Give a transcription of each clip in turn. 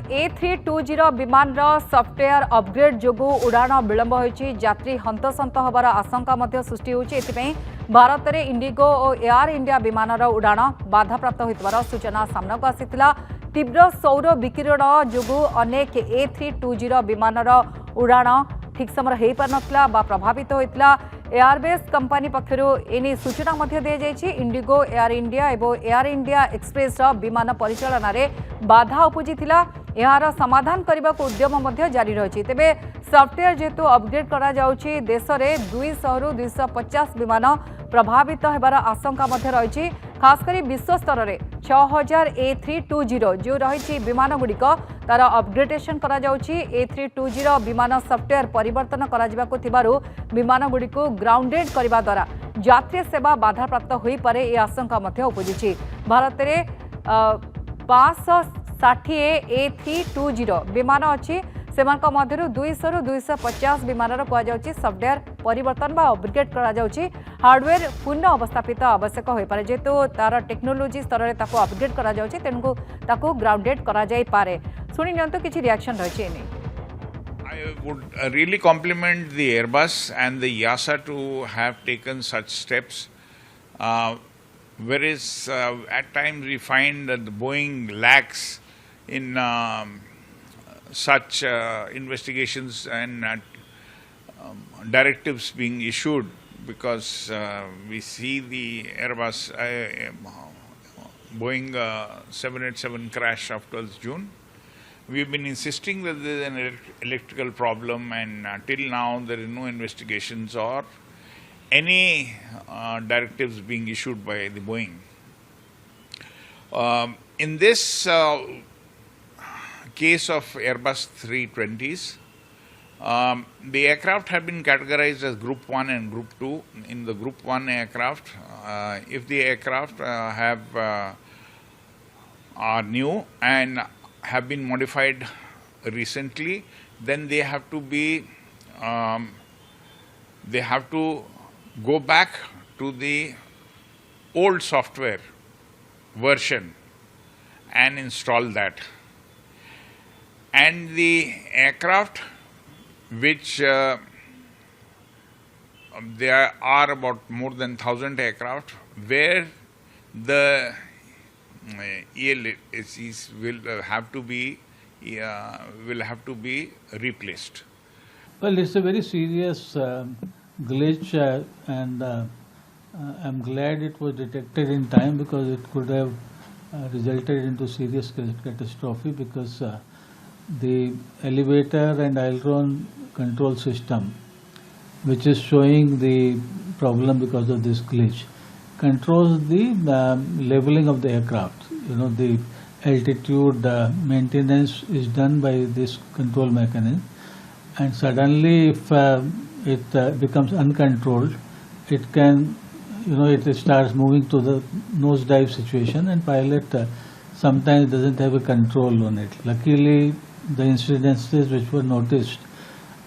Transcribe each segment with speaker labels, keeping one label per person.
Speaker 1: A320 विमान software upgrade जोगु उड़ाण विलंब होईछि यात्री हंतसंत होबार आशंका मध्य सृष्टि होईछि। एथिपई भारत में इंडिगो और एयर इंडिया विमान उड़ाण बाधाप्राप्त होइतबार सूचना सामनाक आसिथिला। तीव्र सौर विकिरण जोगु अनेक A320 विमान उड़ाण ठीक समय हो पार नथिला बा प्रभावित होइतला। एयरबेस कंपनी पक्षरु एनी सूचना मध्य दिया जायछि। इंडिगो एयर इंडिया एवं एयर इंडिया एक्सप्रेस विमान परिचालन में बाधा उपजिथिला। यार समाधान करने को उद्यम मध्य जारी रही। तेबे सॉफ्टवेयर जेहेतु अपग्रेड करा जाउछि देश में 200 रु 250 विमान प्रभावित होबार आशंका मध्य रही। खासकर विश्व स्तर में 6000 A320 जो रही विमान गुड़िक तार अपग्रेडेशन करा जाउछि। A320 विमान सॉफ्टवेयर परिवर्तन करा जिबाकु थिबारु विमान गुड़िक ग्राउंडेड करने द्वारा यात्री सेवा बाधाप्राप्त हो पारे यह आशंका मध्य उपजिछि। भारत में 560 A320 विमान अच्छी सेमानक मध्यरु 200 रु 250 विमान कहुछि सॉफ्टवेयर परिवर्तन बा अपग्रेड करा जाउछि। हार्डवेयर पुनः अवस्थापित आवश्यक हो पारे जेहेतु तार टेक्नोलोजी स्तर में ताको अपग्रेड करा जाउछि तेणु ताको ग्राउंडेड करा जाई पारे। सुनि नियंतु किछि रिएक्शन रहिछि एने।
Speaker 2: I would really compliment the Airbus and the EASA to have taken such steps. Whereas at times we find that the Boeing lacks in such investigations and directives being issued, because we see the Airbus Boeing 787 crash of 12th June. We've been insisting that there is an electrical problem, and till now there is no investigations or any directives being issued by the Boeing. In this case of Airbus 320s, the aircraft have been categorized as Group 1 and Group 2. In the Group 1 aircraft, if the aircraft are new and have been modified recently, then they have to go back to the old software version and install that. And the aircraft which there are about more than 1,000 aircraft where the ELSEs will have to be replaced.
Speaker 3: Well, it's a very serious glitch, and I'm glad it was detected in time, because it could have resulted into serious catastrophe, because the elevator and aileron control system, which is showing the problem because of this glitch, controls the leveling of the aircraft. You know, the altitude maintenance is done by this control mechanism, and suddenly if it becomes uncontrolled, it can, it starts moving to the nosedive situation, and pilot sometimes doesn't have a control on it. Luckily, the incidences which were noticed,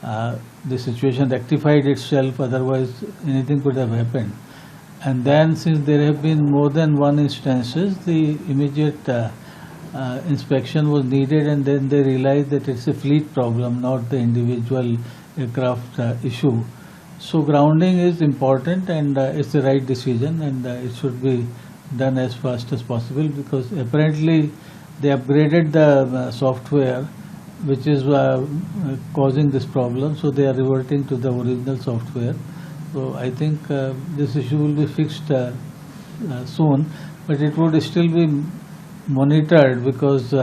Speaker 3: the situation rectified itself, otherwise anything could have happened. And then, since there have been more than one instances, the immediate inspection was needed, and then they realized that it's a fleet problem, not the individual aircraft issue. So grounding is important, and it's the right decision, and it should be done as fast as possible, because apparently they upgraded the software which is causing this problem, so they are reverting to the original software. So I think this issue will be fixed soon, but it would still be monitored, because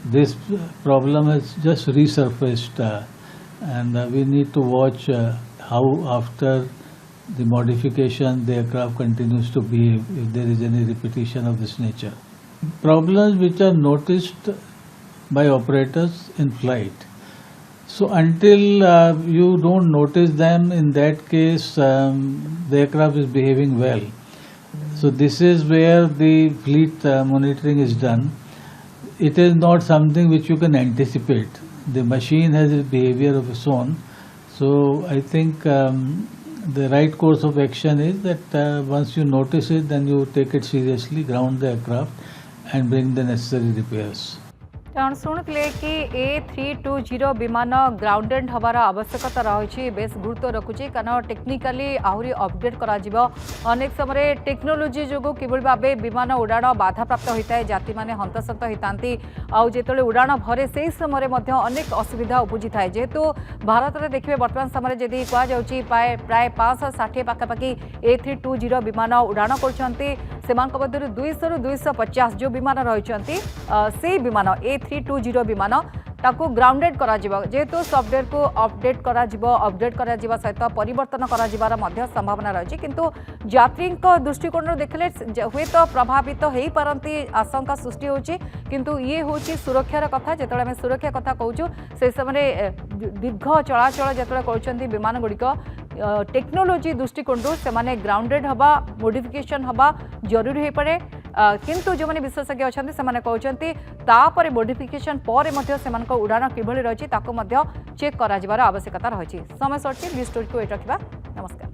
Speaker 3: this problem has just resurfaced, and we need to watch how after the modification the aircraft continues to behave, if there is any repetition of this nature. Problems which are noticed by operators in flight. So until you don't notice them, in that case the aircraft is behaving well. So this is where the fleet monitoring is done. It is not something which you can anticipate. The machine has its behavior of its own. So I think the right course of action is that once you notice it, then you take it seriously, ground the aircraft and bring the necessary repairs.
Speaker 1: कारण शुणुले कि A320 विमान grounded हबार आवश्यकता रही base गुरुत्व रखुची कारण technically आहरी update करा अनेक समय टेक्नोलोजी जो किभली भाव विमान उड़ाण बाधाप्राप्त होता है जाति मैंने हंतसंत होता आते उड़ाण भरे से समय अनेक असुविधा उपजी थाए जेहेतु भारत में देखिए बर्तमान समय जदि कहुच्छी प्राय 560 पाखापाखि A320 विमान उड़ाण कर 200 ରୁ 250 जो विमान रही से विमान A320 विमान ताकू ग्राउंडेड करा जेहेतु सॉफ्टवेयर को अपडेट करा अपडेट करा सहित परिवर्तन करा संभावना रही किंतु यात्री दृष्टिकोण देखले हुए तो प्रभावित हो पारती आशंका सृष्टि होची किंतु ये हूँ सुरक्षार कथा जो आम सुरक्षा कथा कहूँ से समय दीर्घ चलाचल जो कर विमान गुड़िक टेक्नोलोजी दृष्टिकोण से ग्राउंडेड हवा मोडिफिकेशन हवा जरूरी हो पड़े किंतु जो मैंने विशेषज्ञ अच्छा से कहते मोडिफिकेशन पर उड़ाण किभली रही चेक कर आवश्यकता रही समय सर स्टोरी को ये रखा नमस्कार।